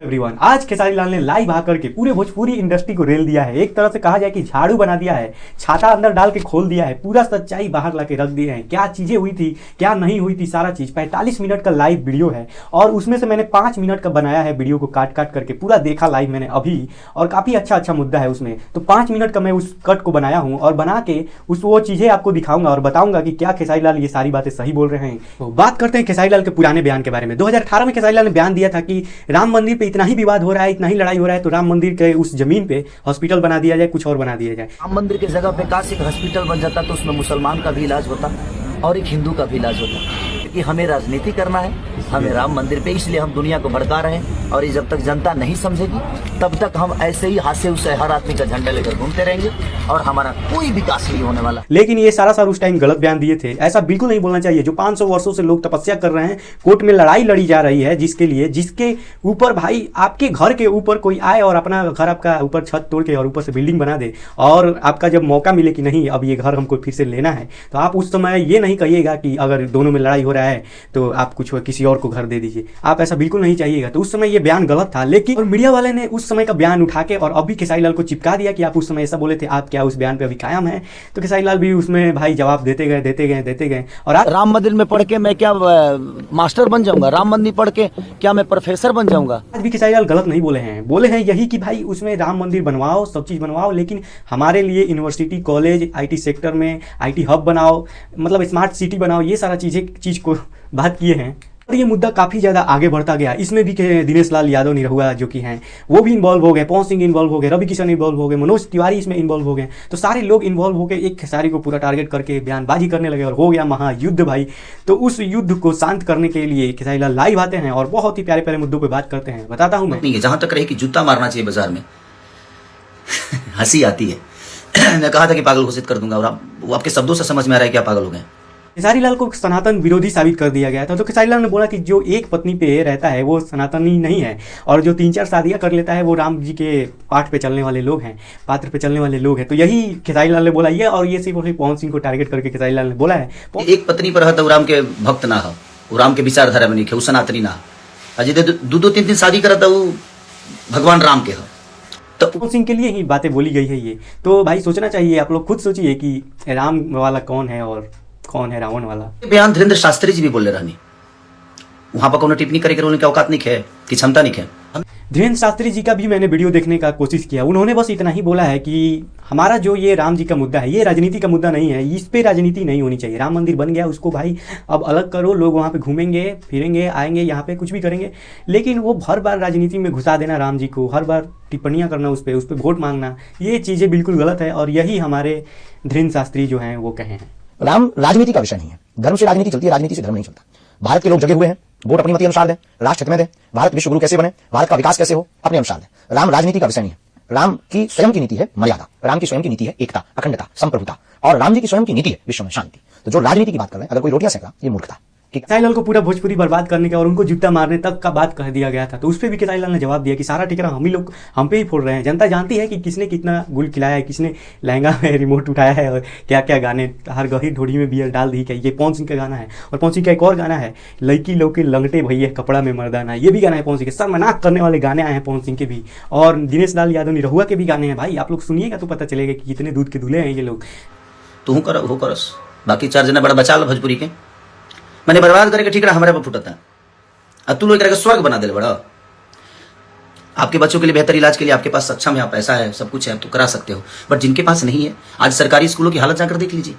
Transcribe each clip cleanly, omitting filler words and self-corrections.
Everyone, आज खेसारी लाल ने live आकर के पूरे भोजपुरी इंडस्ट्री को रेल दिया है। एक तरह से कहा जाए कि झाड़ू बना दिया है, छाता अंदर डाल के खोल दिया है, पूरा सच्चाई बाहर ला के रख दिए हैं। क्या चीजें हुई थी, क्या नहीं हुई थी, सारा चीज 45 मिनट का लाइव वीडियो है और उसमें से मैंने 5 मिनट का बनाया है वीडियो को काट काट करके पूरा देखा लाइव मैंने अभी, और काफी अच्छा मुद्दा है उसमें। तो 5 मिनट का मैं उस कट को बनाया हूँ और बना के वो चीजें आपको दिखाऊंगा और बताऊंगा कि क्या खेसारी लाल ये सारी बातें सही बोल रहे हैं। तो बात करते हैं खेसारी लाल के पुराने बयान के बारे में। 2018 में खेसारी लाल ने बयान दिया था कि राम मंदिर पे इतना ही विवाद हो रहा है, इतना ही लड़ाई हो रहा है, तो राम मंदिर के उस जमीन पे हॉस्पिटल बना दिया जाए, कुछ और बना दिया जाए। राम मंदिर की जगह पे काश एक हॉस्पिटल बन जाता तो उसमें मुसलमान का भी इलाज होता और एक हिंदू का भी इलाज होता, क्योंकि हमें राजनीति करना है, हमें राम मंदिर पे, इसलिए हम दुनिया को भड़का रहे हैं। और ये जब तक जनता नहीं समझेगी तब तक हम ऐसे ही हाथ से उसे हर आदमी का झंडा लेकर घूमते रहेंगे और हमारा कोई विकास नहीं होने वाला। लेकिन ये सारा उस टाइम गलत बयान दिए थे, ऐसा बिल्कुल नहीं बोलना चाहिए। जो 500 वर्षों से लोग तपस्या कर रहे हैं, कोर्ट में लड़ाई लड़ी जा रही है जिसके ऊपर भाई आपके घर के ऊपर कोई आए और अपना घर आपका ऊपर छत तोड़ के और ऊपर से बिल्डिंग बना दे, और आपका जब मौका मिले कि नहीं अब ये घर हमको फिर से लेना है, तो आप उस समय ये नहीं कहिएगा कि अगर दोनों में लड़ाई हो रहा है तो आप कुछ किसी और को घर दे दीजिए। आप ऐसा बिल्कुल नहीं चाहिएगा। तो उस समय ये बयान गलत था, लेकिन और मीडिया वाले ने उस समय का बयान उठा के और अभी खेसारी लाल को चिपका दिया कि आप उस समय ऐसा बोले थे, आप क्या उस बयान पे अभी कायम है? तो खेसारी लाल भी उसमें भाई जवाब देते गए। और राम मंदिर में पढ़ के मैं क्या मास्टर बन जाऊंगा? राम मंदिर पढ़ के क्या मैं प्रोफेसर बन जाऊंगा? आज भी खेसारी लाल गलत नहीं बोले हैं यही कि भाई उसमें राम मंदिर बनवाओ, सब चीज बनवाओ, लेकिन हमारे लिए यूनिवर्सिटी, कॉलेज, IT सेक्टर में IT हब बनाओ, मतलब स्मार्ट सिटी बनाओ, ये सारा चीज को बात किए हैं। और ये मुद्दा काफ़ी ज़्यादा आगे बढ़ता गया। इसमें भी दिनेश लाल यादव निरहुआ जो कि हैं वो भी इन्वॉल्व हो गए, पवन सिंह इन्वॉल्व हो गए, रवि किशन इन्वॉल्व हो गए, मनोज तिवारी इसमें इन्वॉल्व हो गए। तो सारे लोग इन्वॉल्व हो गए, एक खेसारी को पूरा टारगेट करके बयानबाजी करने लगे और हो गया महायुद्ध भाई। तो उस युद्ध को शांत करने के लिए खेसारी लाल लाइव आते हैं और बहुत ही प्यारे प्यारे मुद्दों पर बात करते हैं। बताता हूँ मैं, जहां तक रहे कि जूता मारना चाहिए बाजार में हंसी आती है। मैं कहा था कि पागल घोषित कर दूंगा और वो आपके शब्दों से समझ में आ रहा है कि आप पागल हो गए। खेसारी लाल को सनातन विरोधी साबित कर दिया गया था। तो खेसारी लाल ने बोला कि जो एक पत्नी पे रहता है वो सनातनी नहीं है, और जो 3-4 शादियां कर लेता है वो राम जी के पाठ पे चलने वाले लोग हैं, पात्र पे चलने वाले लोग हैं। तो यही खेसारी लाल ने बोला ये, और ये सिर्फ पवन सिंह को टारगेट करके खेसारी लाल ने बोला है। एक पत्नी पर रहता राम के भक्त ना हो, वो राम के विचारधारा में नहीं है, वो सनातनी ना हो। अजय 2-3 शादी करता वो भगवान राम के हो। तो पवन सिंह के लिए ही बातें बोली गई है ये। तो भाई सोचना चाहिए, आप लोग खुद सोचिए कि राम वाला कौन है और कौन है रावण वाला। बयान धीरेन्द्र शास्त्री जी भी बोले रहनी, वहां पर कौन टिप्पणी करे उनकी औकात नहीं है कि क्षमता नहीं है। धीरेन्द्र शास्त्री जी का भी मैंने वीडियो देखने का कोशिश किया। उन्होंने बस इतना ही बोला है कि हमारा जो ये राम जी का मुद्दा है ये राजनीति का मुद्दा नहीं है, इस पे राजनीति नहीं होनी चाहिए। राम मंदिर बन गया, उसको भाई अब अलग करो, लोग वहाँ पे घूमेंगे फिरेंगे आएंगे, यहाँ पे कुछ भी करेंगे, लेकिन वो हर बार राजनीति में घुसा देना राम जी को, हर बार टिप्पणियाँ करना उस पर वोट मांगना, ये चीज़ें बिल्कुल गलत है। और यही हमारे धीरेन्द्र शास्त्री जो हैं वो कहे हैं। राम राजनीति का विषय नहीं है, धर्म से राजनीति चलती है, राजनीति से धर्म नहीं चलता। भारत के लोग जगे हुए हैं, वोट अपनी मति अनुसार दें, राष्ट्र हित में दें, भारत विश्व गुरु कैसे बने, भारत का विकास कैसे हो, अपने अनुसार दें। राम राजनीति का विषय नहीं है। राम की स्वयं की नीति है मर्यादा, राम की स्वयं की नीति है एकता, अखंडता, संप्रभुता, और राम जी की स्वयं की नीति है विश्व में शांति। तो जो राजनीति की बात कर रहे हैं, अगर कोई रोटियां सेक रहा, ये मूर्खता। खेसारी लाल को पूरा भोजपुरी बर्बाद करने का और उनको जूता मारने तक का बात कह दिया गया था। तो उस पर भी खेसारी लाल ने जवाब दिया कि सारा टिकरा हम पे ही फोड़ रहे हैं। जनता जानती है कि किसने कितना गुल खिलाया है, किसने लहंगा में रिमोट उठाया है और क्या क्या गाने, हर गही ढोड़ी में बियर डाल दी। क्या ये पवन सिंह का गाना है, और पवन सिंह का एक और गाना है लड़की लोग के लंगटे भैया कपड़ा में मर्दाना, ये भी गाना है पवन सिंह के। शर्मनाक करने वाले गाने आए हैं पवन सिंह के भी, और दिनेश लाल यादव निरहुआ के भी गाने हैं। भाई आप लोग सुनिएगा तो पता चलेगा कि कितने दूध के दूल्हे हैं ये लोग। तू कर वो करस, बाकी 4 जना बड़ा बचा लो भोजपुरी के, मैंने बर्बाद करके ठीक रहा हमारे पर फुटता है। अब तू लोग करके स्वर्ग बना दे बड़ा। आपके बच्चों के लिए बेहतर इलाज के लिए आपके पास सक्षम है, आप पैसा है, सब कुछ है, आप तो करा सकते हो। बट जिनके पास नहीं है, आज सरकारी स्कूलों की हालत जाकर देख लीजिए,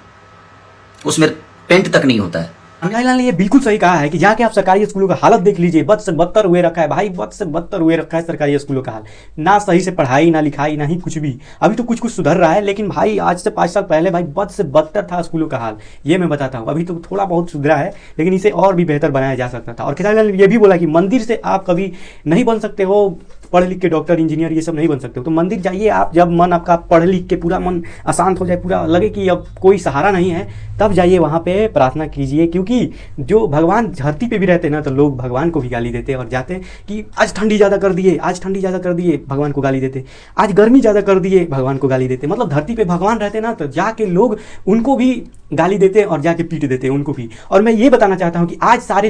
उसमें पेंट तक नहीं होता है। खेसारी लाल ने ये बिल्कुल सही कहा है कि जाके आप सरकारी स्कूलों का हालत देख लीजिए, बद से बदतर हुए रखा है भाई, बद से बदतर हुए रखा है सरकारी स्कूलों का हाल। ना सही से पढ़ाई, ना लिखाई, ना ही कुछ भी। अभी तो कुछ सुधर रहा है, लेकिन भाई आज से 5 साल पहले भाई बद से बदतर था स्कूलों का हाल, ये मैं बताता हूँ। अभी तो थोड़ा बहुत सुधरा है, लेकिन इसे और भी बेहतर बनाया जा सकता था। और खेसारी लाल ने यह भी बोला कि मंदिर से आप कभी नहीं बन सकते हो, पढ़ लिख के डॉक्टर इंजीनियर ये सब नहीं बन सकते हो। तो मंदिर जाइए आप, जब मन आपका पढ़ लिख के पूरा मन अशांत हो जाए, पूरा लगे कि अब कोई सहारा नहीं है, तब जाइए वहाँ पे प्रार्थना कीजिए। क्योंकि जो भगवान धरती पे भी रहते ना, तो लोग भगवान को भी गाली देते और जाते कि आज ठंडी ज़्यादा कर दिए, आज ठंडी ज़्यादा कर दिए, भगवान को गाली देते, आज गर्मी ज़्यादा कर दिए, भगवान को गाली देते। मतलब धरती पे भगवान रहते ना, तो जाके लोग उनको भी गाली देते और जाके पीट देते उनको भी। और मैं ये बताना चाहता हूँ कि आज सारे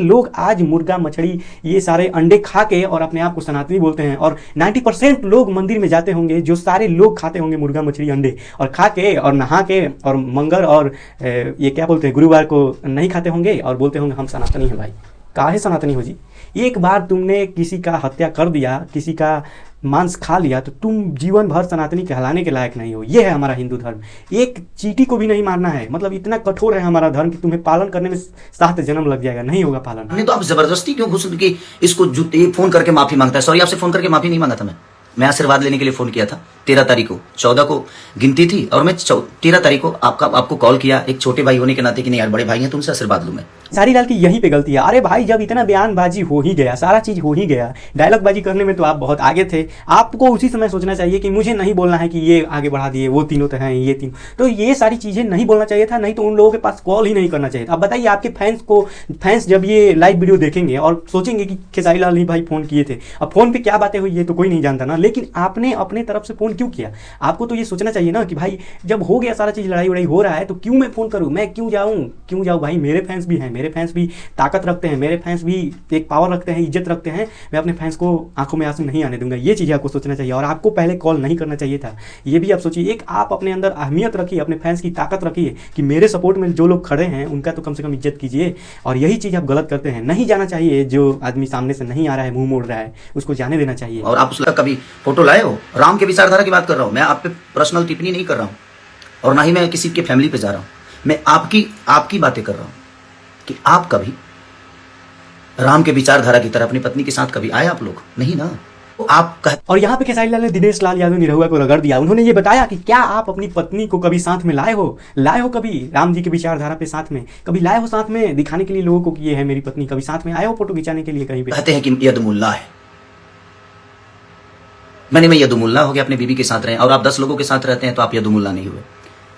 लोग आज मुर्गा मछली ये सारे अंडे खा के और अपने आप को सनातनी बोलते हैं। और 90% लोग मंदिर में जाते होंगे, जो सारे लोग खाते होंगे मुर्गा मछली अंडे, और खा के और नहा के और मंगल और ये क्या बोलते हैं गुरुवार को नहीं खाते होंगे और बोलते होंगे हम सनातनी हैं। भाई काहे सनातनी हो जी? एक बार तुमने किसी का हत्या कर दिया, किसी का मांस खा लिया, तो तुम जीवन भर सनातनी कहलाने के लायक नहीं हो। ये है हमारा हिंदू धर्म। एक चींटी को भी नहीं मारना है, मतलब इतना कठोर है हमारा धर्म कि तुम्हें पालन करने में 7 जन्म लग जाएगा, नहीं होगा पालन। नहीं तो आप जबरदस्ती क्यों घुस के इसको फोन करके माफी मांगता है? सॉरी, आपसे फोन करके माफी नहीं मांगा था मैं आशीर्वाद लेने के लिए फोन किया था। 13 तारीख को, 14 को गिनती थी और मैं 13 तारीख को आपको कॉल किया एक छोटे भाई होने के नाते कि नहीं यार बड़े भाई हैं, तुमसे आशीर्वाद लूं मैं। सारी लाल की यहीं पे गलती है। अरे भाई जब इतना बयानबाजी हो ही गया, सारा चीज हो ही गया, डायलॉग बाजी करने में तो आप बहुत आगे थे। आपको उसी समय सोचना चाहिए कि मुझे नहीं बोलना है कि ये आगे बढ़ा दिए, वो तीनों तो हैं, ये तीनों, तो ये सारी चीजें नहीं बोलना चाहिए था। नहीं तो उन लोगों के पास कॉल ही नहीं करना चाहिए था। अब बताइए आपके फैंस जब ये लाइव वीडियो देखेंगे और सोचेंगे कि खेसारी लाल ही भाई फोन किए थे। अब फोन पे क्या बातें हुई ये तो कोई नहीं जानता ना, लेकिन आपने अपने तरफ से फोन क्यों किया? आपको तो ये सोचना चाहिए ना कि भाई जब हो गया सारा चीज, लड़ाई वड़ाई हो रहा है, तो क्यों मैं फोन करूं, मैं क्यों जाऊं भाई? मेरे फैंस भी हैं, मेरे फैंस भी ताकत रखते हैं, मेरे फैंस भी एक पावर रखते हैं, इज्जत रखते हैं। मैं अपने फैंस को आंखों में आंसू नहीं आने दूंगा। ये चीज़ें आपको सोचना चाहिए और आपको पहले कॉल नहीं करना चाहिए था। ये भी आप सोचिए, एक आप अपने अंदर अहमियत रखिए, अपने फैंस की ताकत रखिए कि मेरे सपोर्ट में जो लोग खड़े हैं उनका तो कम से कम इज्जत कीजिए। और यही चीज़ आप गलत करते हैं। नहीं जाना चाहिए, जो आदमी सामने से नहीं आ रहा है, मुंह मोड़ रहा है, उसको जाने देना चाहिए। और आप उसका कभी फोटो लाए हो? राम के विचारधारा की बात कर रहा हूं मैं, आप पे पर्सनल टिप्पणी नहीं कर रहा हूं और ना ही मैं किसी के फैमिली पे जा रहा हूं। मैं आपकी बातें कर रहा हूं कि आप कभी राम के विचारधारा की तरह अपनी पत्नी के साथ कभी आए आप लोग? नहीं ना। तो आप और यहाँ पे खेसारी लाल ने दिनेश लाल यादव निरहुआ को रगड़ दिया। उन्होंने ये बताया कि क्या आप अपनी पत्नी को कभी साथ में लाए हो कभी राम जी की विचारधारा पे साथ में कभी लाए हो, साथ में दिखाने के लिए लोगों को कि ये है मेरी पत्नी? कभी साथ में आए हो फोटो खिंचाने के लिए कहीं पे? कहते हैं कि यदुमुल्ला है, मैं यदुमुल्ला हो गया, अपने बीवी के साथ रहे। और आप 10 लोगों के साथ रहते हैं तो आप यदुमुल्ला नहीं हुए।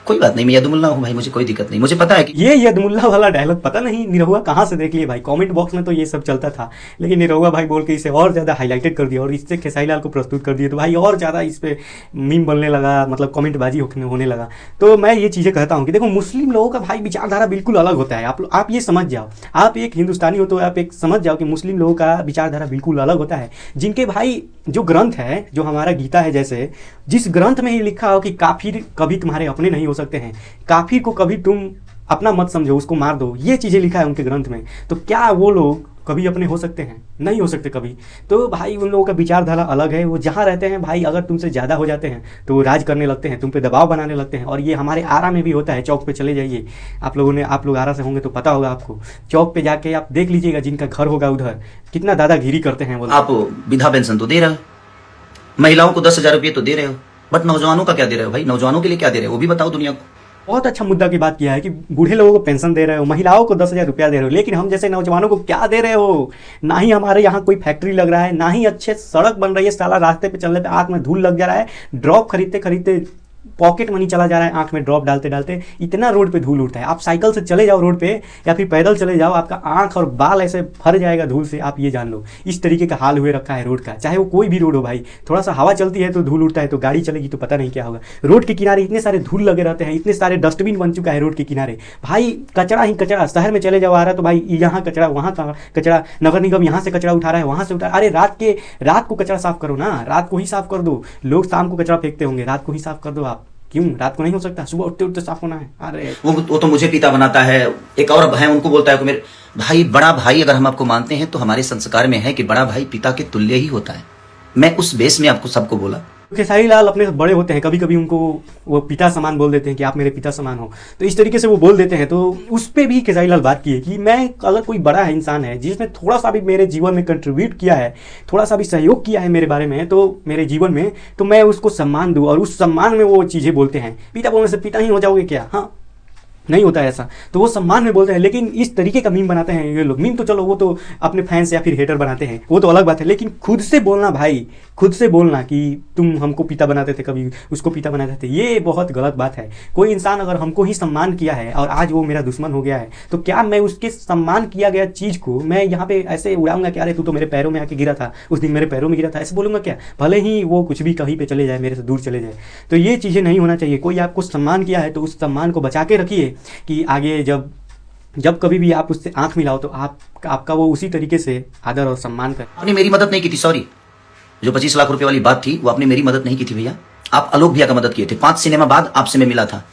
कोई बात नहीं, मैं यदुमुल्ला हूं भाई, मुझे कोई दिक्कत नहीं। मुझे पता है कि ये यदुमुल्ला वाला डायलॉग पता नहीं निरहुआ कहाँ से देख लिए भाई। कमेंट बॉक्स में तो ये सब चलता था, लेकिन निरहुआ भाई बोल के इसे और ज़्यादा हाईलाइटेड कर दिया और इससे खेसारी लाल को प्रस्तुत कर दिया, तो भाई और ज़्यादा इस पर मीम बनने लगा, मतलब कमेंटबाजी होने लगा। तो मैं ये चीज़ें कहता हूँ कि देखो मुस्लिम लोगों का भाई विचारधारा बिल्कुल अलग होता है। आप ये समझ जाओ, आप एक हिंदुस्तानी हो तो आप एक समझ जाओ कि मुस्लिम लोगों का विचारधारा बिल्कुल अलग होता है। जिनके भाई जो ग्रंथ है, जो हमारा गीता है, जैसे जिस ग्रंथ में ये लिखा हो कि काफिर कभी तुम्हारे अपने नहीं हो सकते हैं, काफिर को कभी तुम अपना मत समझो, उसको मार दो, ये चीज़ें लिखा है उनके ग्रंथ में। तो क्या वो लोग कभी अपने हो सकते हैं? नहीं हो सकते कभी। तो भाई उन लोगों का विचारधारा अलग है। वो जहाँ रहते हैं भाई, अगर तुमसे ज़्यादा हो जाते हैं तो वो राज करने लगते हैं, तुम पे दबाव बनाने लगते हैं। और ये हमारे आरा में भी होता है। चौक पे चले जाइए, आप लोग आरा से होंगे तो पता होगा आपको। चौक पे जाके आप देख लीजिएगा, जिनका घर होगा उधर कितना दादागिरी करते हैं वो। आप विधा पेंशन तो दे रहे हो, महिलाओं को 10,000 रुपये तो दे रहे हो, बट नौजवानों का क्या दे रहे हो भाई? नौजवानों के लिए क्या दे रहे हो वो भी बताओ दुनिया को। बहुत अच्छा मुद्दा की बात किया है कि बूढ़े लोगों को पेंशन दे रहे हो, महिलाओं को 10,000 रुपया दे रहे हो, लेकिन हम जैसे नौजवानों को क्या दे रहे हो? ना ही हमारे यहाँ कोई फैक्ट्री लग रहा है, ना ही अच्छे सड़क बन रही है। साला रास्ते पे चलने पे आँख में धूल लग जा रहा है। ड्रॉप खरीदते खरीदते पॉकेट मनी चला जा रहा है, आंख में ड्रॉप डालते डालते इतना रोड पे धूल उड़ता है। आप साइकिल से चले जाओ रोड पे या फिर पैदल चले जाओ, आपका आंख और बाल ऐसे भर जाएगा धूल से। आप ये जान लो, इस तरीके का हाल हुए रखा है रोड का। चाहे वो कोई भी रोड हो भाई, थोड़ा सा हवा चलती है तो धूल उड़ता है, तो गाड़ी चलेगी तो पता नहीं क्या होगा। रोड के किनारे इतने सारे धूल लगे रहते हैं, इतने सारे डस्टबिन बन चुका है रोड के किनारे भाई। कचरा ही कचरा, शहर में चले जाओ आ रहा है तो भाई यहाँ कचरा, वहाँ कचरा, नगर निगम यहाँ से कचरा उठा रहा है, वहाँ से उठा। अरे रात को कचरा साफ करो ना, रात को ही साफ कर दो। लोग शाम को कचरा फेंकते होंगे, रात को ही साफ कर दो आप। क्यों रात को नहीं हो सकता? सुबह उठते उठते साफ होना है। अरे वो तो मुझे पिता बनाता है। एक और है, उनको बोलता है कि मेरे भाई, बड़ा भाई अगर हम आपको मानते हैं तो हमारे संस्कार में है कि बड़ा भाई पिता के तुल्य ही होता है। मैं उस बेस में आपको सबको बोला। खेसारी लाल अपने बड़े होते हैं, कभी कभी उनको वो पिता समान बोल देते हैं कि आप मेरे पिता समान हो, तो इस तरीके से वो बोल देते हैं। तो उस पर भी खेसारी लाल बात की है कि मैं अगर कोई बड़ा है इंसान है जिसने थोड़ा सा भी मेरे जीवन में कंट्रीब्यूट किया है, थोड़ा सा भी सहयोग किया है मेरे बारे में, तो मेरे जीवन में, तो मैं उसको सम्मान दूँ। और उस सम्मान में वो चीज़ें बोलते हैं। पिता बोलने से पिता ही हो जाओगे क्या? हाँ, नहीं होता है ऐसा। तो वो सम्मान में बोलते हैं, लेकिन इस तरीके का मीम बनाते हैं ये लोग। मीम तो चलो वो तो अपने फैंस या फिर हेटर बनाते हैं, वो तो अलग बात है, लेकिन खुद से बोलना भाई, खुद से बोलना कि तुम हमको पिता बनाते थे, कभी उसको पिता बनाते थे, ये बहुत गलत बात है। कोई इंसान अगर हमको ही सम्मान किया है और आज वो मेरा दुश्मन हो गया है, तो क्या मैं उसके सम्मान किया गया चीज़ को मैं यहाँ पे ऐसे उड़ाऊंगा कि अरे तू तो मेरे पैरों में आके गिरा था, उस दिन मेरे पैरों में गिरा था, ऐसे बोलूँगा क्या? भले ही वो कुछ भी कहीं पे चले जाए, मेरे से दूर चले जाए। तो ये चीज़ें नहीं होना चाहिए। कोई आपको सम्मान किया है तो उस सम्मान को बचा के रखिए कि आगे जब कभी भी आप उससे आंख मिलाओ तो आपका वो उसी तरीके से आदर और सम्मान करे। आपने मेरी मदद नहीं की थी, सॉरी। जो 25 लाख रुपए वाली बात थी वो आपने मेरी मदद नहीं की थी भैया, आप आलोक भैया का मदद किए थे। 5 सिनेमा बाद आपसे मैं मिला था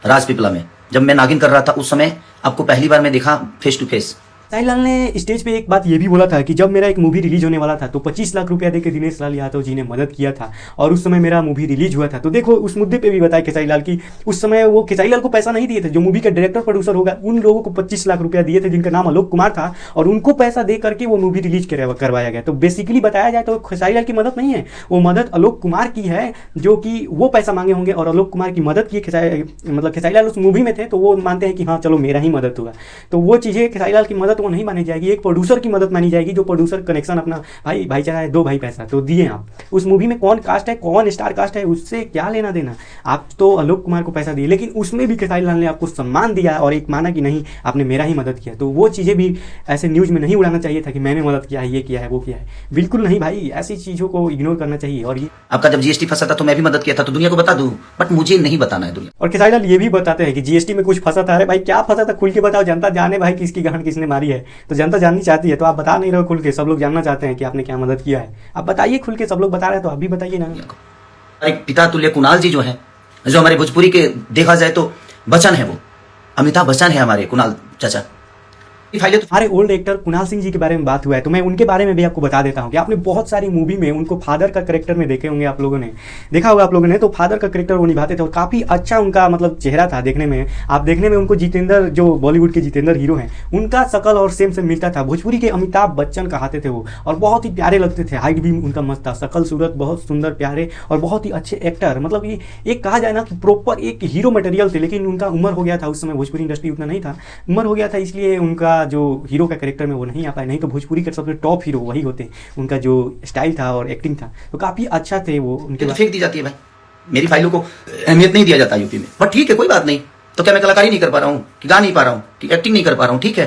राजपीपला में, जब मैं नागिन कर रहा था उस समय आपको पहली बार मैं देखा फेस टू फेस। साहिल लाल ने स्टेज पे एक बात ये भी बोला था कि जब मेरा एक मूवी रिलीज होने वाला था तो 25 लाख रुपया देकर दिनेश लाल यादव जी ने मदद किया था और उस समय मेरा मूवी रिलीज हुआ था। तो देखो उस मुद्दे पे भी बताया खेसारी लाल की उस समय वो खेसारी लाल को पैसा नहीं दिए थे, जो मूवी का डायरेक्टर प्रोड्यूसर होगा उन लोगों को 25 लाख रुपया दिए थे जिनका नाम आलोक कुमार था, और उनको पैसा दे करके वो मूवी रिलीज करवाया गया। तो बेसिकली बताया जाए तो खेसारी लाल की मदद नहीं है, वो मदद आलोक कुमार की है, जो कि वो पैसा मांगे होंगे और आलोक कुमार की मदद की। खेसारी लाल उस मूवी में थे तो वो मानते हैं कि हाँ चलो मेरा ही मदद होगा, तो वो चीज़ें खेसारी लाल की मदद वो नहीं मानी जाएगी, प्रोड्यूसर की मदद मानी जाएगी। जो प्रोड्यूसर कनेक्शन अपना भाईचारा है, 2 भाई पैसा तो दिए आप। उस मूवी में कौन कास्ट है, कौन स्टार कास्ट है, उससे क्या लेना देना। आप तो आलोक कुमार को पैसा दिए, लेकिन उसमें भी खेसारी लाल ने आपको सम्मान दिया और एक माना कि नहीं आपने मेरा ही मदद किया। तो वो चीज़ें भी ऐसे न्यूज़ में नहीं उड़ाना चाहिए था कि मैंने मदद किया है, ये किया है, वो किया है। बिल्कुल नहीं भाई, ऐसी चीज़ों को इग्नोर करना चाहिए। और ये आपका जब जीएसटी फंसा था तो मैं भी मदद किया था, तो दुनिया को बता दूं, बट मुझे नहीं बताना है दुनिया। और खेसारी लाल ये भी बताते हैं कि जीएसटी में कुछ फंसा था। अरे भाई क्या फंसा था, खुल के बताओ, जनता जाने भाई किसकी गांड किसने मारी है। तो जनता जाननी चाहती है, तो आप बता नहीं रहे हो खुल के। सब लोग जानना चाहते हैं कि आपने क्या मदद किया है, आप बताइए खुल के। सब लोग बता रहे हैं तो आप भी बताइए ना। हमारे पिता तुल्य कुणाल जी जो है, जो हमारे भोजपुरी के देखा जाए तो बच्चन है, वो अमिताभ बच्चन है हमारे कुणाल चाचा। हमारे ओल्ड एक्टर कुणाल सिंह जी के बारे में बात हुआ है तो मैं उनके बारे में भी आपको बता देता हूं कि आपने बहुत सारी मूवी में उनको फादर का कैरेक्टर में देखे होंगे, आप लोगों ने देखा होगा आप लोगों ने। तो फादर का कैरेक्टर वो निभाते थे और काफ़ी अच्छा उनका मतलब चेहरा था देखने में। आप देखने में उनको जितेंद्र, जो बॉलीवुड के जितेंद्र हीरो हैं, उनका शकल और सेम मिलता था। भोजपुरी के अमिताभ बच्चन कहाते थे वो, और बहुत ही प्यारे लगते थे। हाइट भी उनका मस्त था, शकल सूरत बहुत सुंदर प्यारे और बहुत ही अच्छे एक्टर। मतलब ये एक कहा जाए ना कि प्रॉपर एक हीरो मटेरियल थे। लेकिन उनका उम्र हो गया था उस समय, भोजपुरी इंडस्ट्री उतना नहीं था, उम्र हो गया था, इसलिए उनका जो हीरो का कैरेक्टर में वो नहीं आ पाए। नहीं तो भोजपुरी के सबसे टॉप हीरो वही होते। उनका जो स्टाइल था और एक्टिंग था तो काफ़ी अच्छा थे वो। उनके तो फेंक दी जाती है भाई, मेरी फाइलों को अहमियत नहीं दिया जाता यूपी में, बट ठीक है कोई बात नहीं। तो क्या मैं कलाकारी नहीं कर पा रहा हूँ, कि गा नहीं पा रहा हूँ, कि एक्टिंग नहीं कर पा रहा हूँ? ठीक है।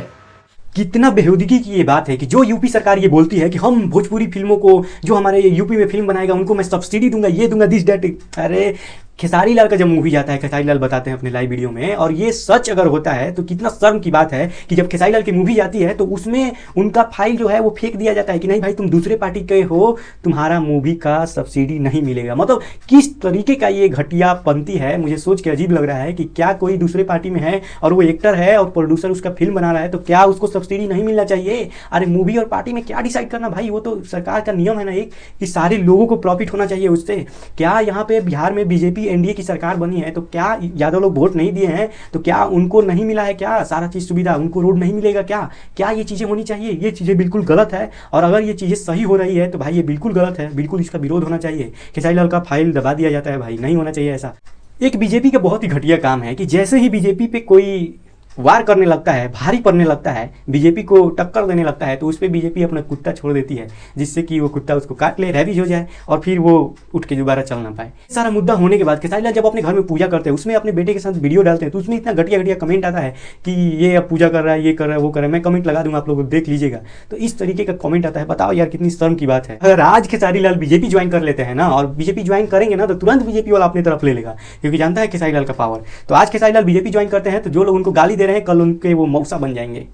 कितना बेहूदगी की ये बात है कि जो यूपी सरकार ये बोलती है कि हम भोजपुरी फिल्मों को, जो हमारे यूपी में फिल्म बनाएगा उनको मैं सब्सिडी दूंगा, ये दूंगा, दिस डैट। अरे खेसारी लाल का जब मूवी जाता है, खेसारी लाल बताते हैं अपने लाइव वीडियो में, और ये सच अगर होता है तो कितना शर्म की बात है कि जब खेसारी लाल की मूवी जाती है तो उसमें उनका फाइल जो है वो फेंक दिया जाता है कि नहीं भाई तुम दूसरे पार्टी के हो, तुम्हारा मूवी का सब्सिडी नहीं मिलेगा। मतलब किस तरीके का ये घटियापंती है, मुझे सोच के अजीब लग रहा है कि क्या कोई दूसरे पार्टी में है और वो एक्टर है और प्रोड्यूसर उसका फिल्म बना रहा है तो क्या उसको सब्सिडी नहीं मिलना चाहिए? अरे मूवी और पार्टी में क्या डिसाइड करना भाई, वो तो सरकार का नियम है ना एक, कि सारे लोगों को प्रॉफिट होना चाहिए उससे। क्या यहाँ पे बिहार में बीजेपी एनडीए की सरकार बनी है तो क्या यादव लोग वोट नहीं दिए हैं तो क्या उनको नहीं मिला है? क्या सारा चीज सुविधा, उनको रोड नहीं मिलेगा क्या? क्या ये चीजें होनी चाहिए? ये चीजें बिल्कुल गलत है। और अगर ये चीजें सही हो रही है तो भाई ये बिल्कुल गलत है, बिल्कुल इसका विरोध होना चाहिए। खेसारी लाल का फाइल दबा दिया जाता है भाई, नहीं होना चाहिए ऐसा। एक बीजेपी का बहुत ही घटिया काम है कि जैसे ही बीजेपी पे कोई वार करने लगता है, भारी पड़ने लगता है, बीजेपी को टक्कर देने लगता है, तो उस पर बीजेपी अपना कुत्ता छोड़ देती है जिससे कि वो कुत्ता उसको काट ले, रैबिज हो जाए और फिर वो उठ के दोबारा चल ना पाए। सारा मुद्दा होने के बाद खेसारी लाल जब अपने घर में पूजा करते हैं, उसमें अपने बेटे के साथ वीडियो डालते हैं, तो उसमें इतना घटिया घटिया कमेंट आता है कि ये अब पूजा कर रहा है, ये कर रहा है, वो कर रहा है। मैं कमेंट लगा दूंगा, आप लोग देख लीजिएगा। तो इस तरीके का कमेंट आता है, बताओ यार कितनी शर्म की बात है। अगर आज खेसारी लाल बीजेपी ज्वाइन कर लेते हैं ना, और बीजेपी ज्वाइन करेंगे ना, तो तुरंत बीजेपी वाला अपनी तरफ ले लेगा, क्योंकि जानता है खेसारी लाल का पावर। तो आज खेसारी लाल बीजेपी ज्वाइन करते हैं तो जो लोग उनको गाली दे रहे हैं, कल उनके वो मौसा बन जाएंगे।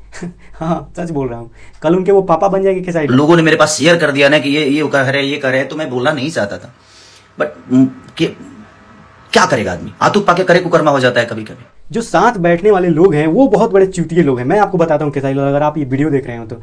हाँ सच बोल रहा हूँ, कल उनके वो पापा बन जाएंगे खेसारी। लोगों ने मेरे पास शेयर कर दिया ना कि ये कर रहे, ये कर रहे, तो मैं बोलना नहीं चाहता था, बट क्या करेगा आदमी, आतुक पाके करे कुकर्मा हो जाता है कभी कभी। जो साथ बैठने वाले लोग हैं वो बहुत बड़े चूतिए लोग हैं। मैं आपको बताता हूँ खेसारी लाल, अगर आप ये वीडियो देख रहे हो तो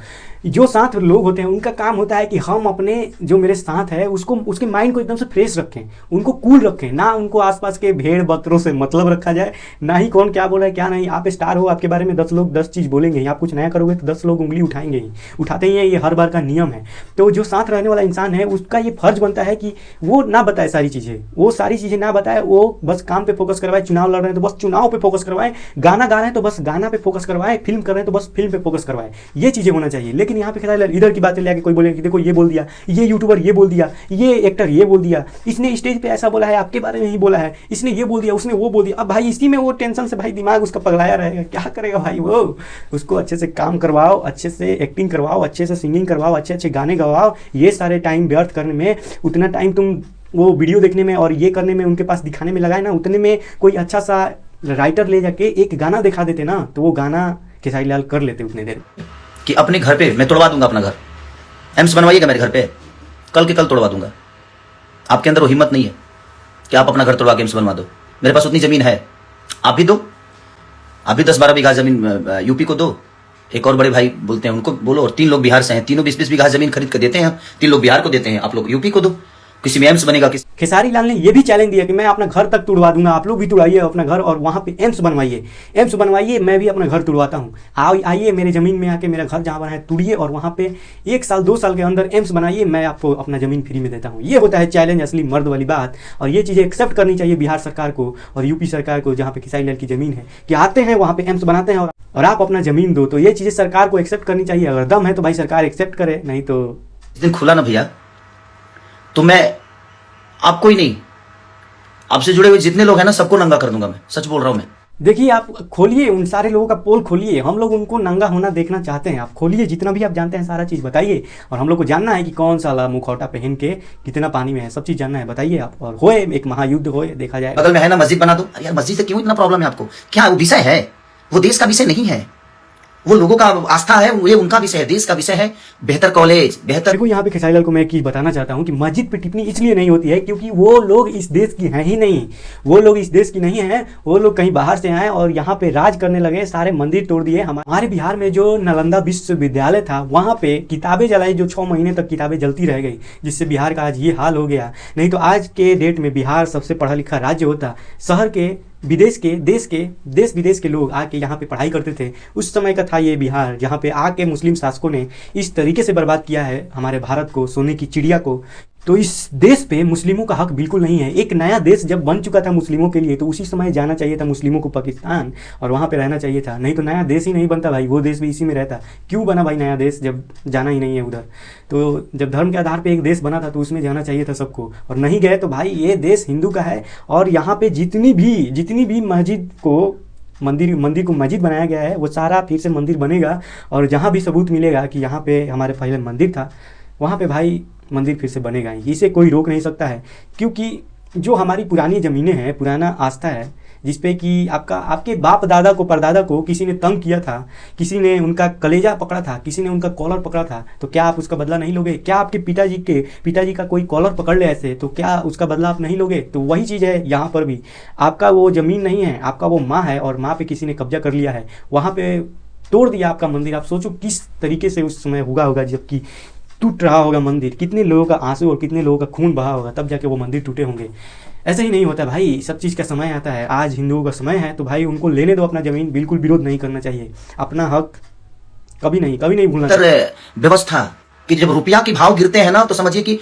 जो साथ लोग होते हैं उनका काम होता है कि हम अपने जो मेरे साथ है उसको, उसके माइंड को एकदम से फ्रेश रखें, उनको कूल रखें, ना उनको आसपास के भेड़ बकरों से मतलब रखा जाए, ना ही कौन क्या बोल रहा है क्या नहीं। आप स्टार हो, आपके बारे में 10 लोग 10 चीज़ बोलेंगे ही, आप कुछ नया करोगे तो 10 लोग उंगली उठाएंगे ही, उठाते ही हैं, ये हर बार का नियम है। तो जो साथ रहने वाला इंसान है उसका ये फर्ज बनता है कि वो ना बताए सारी चीज़ें, वो सारी चीज़ें ना बताए, वो बस काम पे फोकस करवाए। चुनाव लड़ रहे हैं तो बस चुनाव पे फोकस फोकस करवाएं, गाना गा रहे हैं तो बस गाना पे फोकस करवाएं, फिल्म कर रहे हैं तो बस फिल्म पे फोकस करवाएं। ये चीजें होना चाहिए। लेकिन यहाँ पे खेसारी लाल इधर की बातें लेके कोई बोले कि देखो ये बोल दिया, ये यूट्यूबर ये बोल दिया, ये एक्टर ये बोल दिया, इसने स्टेज पे ऐसा बोला है, आपके बारे में ही बोला है, इसने ये बोल दिया, उसने वो बोल दिया। अब भाई इसी में वो टेंशन से भाई दिमाग उसका पगलाया रहेगा, क्या करेगा भाई वो। उसको अच्छे से काम करवाओ, अच्छे से एक्टिंग करवाओ, अच्छे से सिंगिंग करवाओ, अच्छे अच्छे गाने गवाओ। ये सारे टाइम व्यर्थ करने में, उतना टाइम तुम वो वीडियो देखने में और ये करने में, उनके पास दिखाने में लगाए ना, उतने में कोई अच्छा सा राइटर ले जाके एक गाना दिखा देते ना, तो वो गाना खेसारी लाल कर लेते उतने देर कि अपने घर पे मैं तोड़वा दूंगा अपना घर, एम्स बनवाइएगा मेरे घर पे, कल के कल तोड़वा दूंगा। आपके अंदर वो हिम्मत नहीं है कि आप अपना घर तोड़वा के एम्स बनवा दो। मेरे पास उतनी जमीन है, आप भी दो, आप भी 10-12 बीघा जमीन यूपी को दो। एक और बड़े भाई बोलते हैं, उनको बोलो। और 3 लोग बिहार से हैं, तीनों 20-20 बीघा जमीन खरीद कर देते हैं, 3 लोग बिहार को देते हैं, आप लोग यूपी को दो, किसी में एम्स बनेगा। खेसारी लाल ने ये भी चैलेंज दिया कि मैं अपना घर तक तुड़वा दूंगा, आप लोग भी तुड़ाइए अपना घर और वहां पे एम्स बनवाइए, एम्स बनवाइए, मैं भी अपना घर तुड़वाता हूँ। आइए मेरे जमीन में आके मेरा घर जहां बना है तुड़िए और वहां पे 1 साल 2 साल के अंदर एम्स बनाइए, मैं आपको अपना जमीन फ्री में देता हूँ। ये होता है चैलेंज, असली मर्द वाली बात। और ये चीजें एक्सेप्ट करनी चाहिए बिहार सरकार को और यूपी सरकार को, जहाँ पे खेसारी लाल की जमीन है, कि आते हैं वहां पे एम्स बनाते हैं और आप अपना जमीन दो। तो ये चीजें सरकार को एक्सेप्ट करनी चाहिए। अगर दम है तो भाई सरकार एक्सेप्ट करे, नहीं तो इस दिन खुला ना भैया तो मैं आपको ही नहीं, आपसे जुड़े हुए जितने लोग हैं ना, सबको नंगा कर दूंगा। मैं सच बोल रहा हूं। मैं देखिए, आप खोलिए उन सारे लोगों का पोल खोलिए, हम लोग उनको नंगा होना देखना चाहते हैं। आप खोलिए, जितना भी आप जानते हैं सारा चीज़ बताइए। और हम लोग को जानना है कि कौन सा मुखौटा पहन के कितना पानी में है, सब चीज़ जानना है, बताइए आप। और होए एक महायुद्ध होए, देखा जाए। बगल में है ना मस्जिद बना दो। अरे यार मस्जिद से क्यों इतना प्रॉब्लम है आपको? क्या वो विषय है? वो देश का विषय नहीं है, वो लोगों का आस्था है, ये उनका विषय है, देश का विषय है। बेहतर कॉलेज, बेहतर। देखो यहाँ पे खेसारी लाल को मैं एक चीज बताना चाहता हूँ कि मस्जिद पे टिप्पणी इसलिए नहीं होती है क्योंकि वो लोग इस देश की हैं ही नहीं, वो लोग इस देश की नहीं है, वो लोग कहीं बाहर से आए और यहाँ पे राज करने लगे, सारे मंदिर तोड़ दिए। हमारे बिहार में जो नालंदा विश्वविद्यालय था, वहाँ पे किताबें जलाई, जो 6 महीने तक किताबें जलती रह गई, जिससे बिहार का आज ये हाल हो गया। नहीं तो आज के डेट में बिहार सबसे पढ़ा लिखा राज्य होता। शहर के, विदेश के, देश विदेश के लोग आके यहाँ पे पढ़ाई करते थे। उस समय का था ये बिहार, जहाँ पे आके मुस्लिम शासकों ने इस तरीके से बर्बाद किया है हमारे भारत को, सोने की चिड़िया को। तो इस देश पे मुस्लिमों का हक बिल्कुल नहीं है। एक नया देश जब बन चुका था मुस्लिमों के लिए, तो उसी समय जाना चाहिए था मुस्लिमों को पाकिस्तान और वहाँ पे रहना चाहिए था। नहीं तो नया देश ही नहीं बनता भाई, वो देश भी इसी में रहता। क्यों बना भाई नया देश जब जाना ही नहीं है उधर? तो जब धर्म के आधार पर एक देश बना था तो उसमें जाना चाहिए था सबको, और नहीं गए। तो भाई ये देश हिंदू का है और यहाँ पे जितनी भी मस्जिद को मंदिर को मस्जिद बनाया गया है, वो सारा फिर से मंदिर बनेगा। और जहाँ भी सबूत मिलेगा कि यहाँ पे हमारे पहले मंदिर था, वहाँ पे भाई मंदिर फिर से बनेगा ही। इसे कोई रोक नहीं सकता है, क्योंकि जो हमारी पुरानी ज़मीनें हैं, पुराना आस्था है, जिसपे कि आपके बाप दादा को, परदादा को किसी ने तंग किया था, किसी ने उनका कलेजा पकड़ा था, किसी ने उनका कॉलर पकड़ा था, तो क्या आप उसका बदला नहीं लोगे? क्या आपके पिताजी का कोई कॉलर पकड़ ले ऐसे, तो क्या उसका बदला आप नहीं लोगे? तो वही चीज़ है यहाँ पर भी। आपका वो ज़मीन नहीं है, आपका वो माँ है, और माँ पे किसी ने कब्जा कर लिया है, वहाँ पे तोड़ दिया आपका मंदिर। आप सोचो किस तरीके से उस समय हुआ होगा जबकि टूट रहा होगा मंदिर, कितने लोगों का आंसू और कितने लोगों का खून बहा होगा, तब जाके वो मंदिर टूटे होंगे। ऐसा ही नहीं होता भाई, सब चीज़ का समय आता है। आज हिंदुओं का समय है तो भाई उनको लेने दो अपना जमीन, बिल्कुल विरोध नहीं करना चाहिए। अपना हक कभी नहीं भूलना चाहिए। व्यवस्था कि जब रुपया के भाव गिरते हैं ना, तो समझिए कि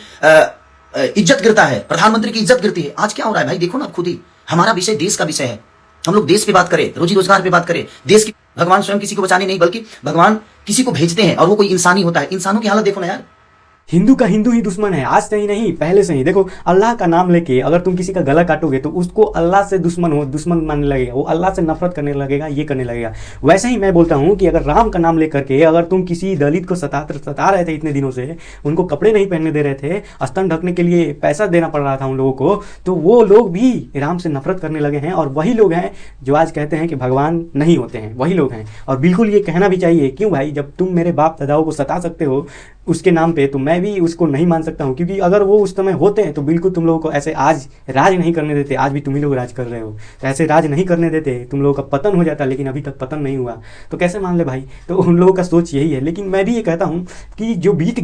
इज्जत गिरता है, प्रधानमंत्री की इज्जत गिरती है। आज क्या हो रहा है भाई, देखो ना खुद ही। हमारा विषय देश का विषय है, हम लोग देश पे बात करें, रोजी रोजगार पे बात करें, देश की। भगवान स्वयं किसी को बचाने नहीं, बल्कि भगवान किसी को भेजते हैं और वो कोई इंसानी होता है। इंसानों की हालत देखो ना यार। हिंदू का हिंदू ही दुश्मन है, आज से ही नहीं पहले से ही। देखो, अल्लाह का नाम लेके अगर तुम किसी का गला काटोगे तो उसको अल्लाह से दुश्मन मानने लगेगा, वो अल्लाह से नफरत करने लगेगा, ये करने लगेगा। वैसे ही मैं बोलता हूँ कि अगर राम का नाम लेकर के अगर तुम किसी दलित को सता रहे थे इतने दिनों से, उनको कपड़े नहीं पहनने दे रहे थे, स्तन ढकने के लिए पैसा देना पड़ रहा था उन लोगों को, तो वो लोग भी राम से नफरत करने लगे हैं। और वही लोग हैं जो आज कहते हैं कि भगवान नहीं होते हैं, वही लोग हैं। और बिल्कुल ये कहना भी चाहिए। क्यों भाई, जब तुम मेरे बाप दादाओं को सता सकते हो उसके नाम पे, तो मैं भी उसको नहीं मान सकता हूँ। क्योंकि अगर वो उस समय होते हैं तो बिल्कुल तुम लोगों को ऐसे आज राज नहीं करने देते। आज भी तुम ही लोग राज कर रहे हो, तो ऐसे राज नहीं करने देते, तुम लोगों का पतन हो जाता। लेकिन अभी तक पतन नहीं हुआ, तो कैसे मान ले भाई? तो उन लोगों का सोच यही है। लेकिन मैं भी ये कहता हूँ कि जो बीत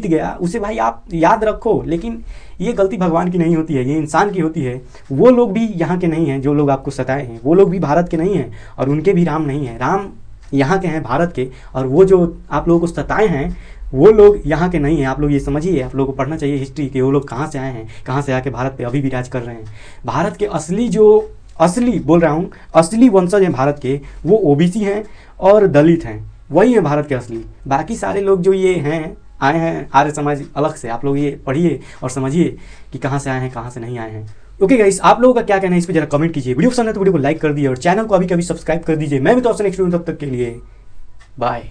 गया उसे भाई आप याद रखो। लेकिन ये गलती भगवान की नहीं होती है, ये इंसान की होती है। वो लोग भी यहाँ के नहीं हैं जो लोग आपको सताए हैं, वो लोग भी भारत के नहीं हैं और उनके भी राम नहीं है। राम यहाँ के हैं, भारत के। और वो जो आप लोगों को सताए हैं वो लोग यहाँ के नहीं हैं। आप लोग ये समझिए, आप लोगों को पढ़ना चाहिए हिस्ट्री कि वो लोग कहाँ से आए हैं, कहाँ से आके भारत पे अभी भी राज कर रहे हैं। भारत के असली जो असली बोल रहा हूँ, असली वंशज हैं भारत के वो ओबीसी हैं और दलित हैं, वही हैं भारत के असली। बाकी सारे लोग जो ये हैं आए हैं आर्य समाज अलग से, आप लोग ये पढ़िए और समझिए कि कहाँ से आए हैं कहाँ से नहीं आए हैं। ओके गाइस, आप लोगों का क्या कहना है इस पर जरा कमेंट कीजिए। वीडियो पसंद है तो वीडियो को लाइक कर दिए और चैनल को अभी कभी सब्सक्राइब कर दीजिए। मैं भी तो आपसे नेक्स्ट वीडियो, तब तक के लिए बाय।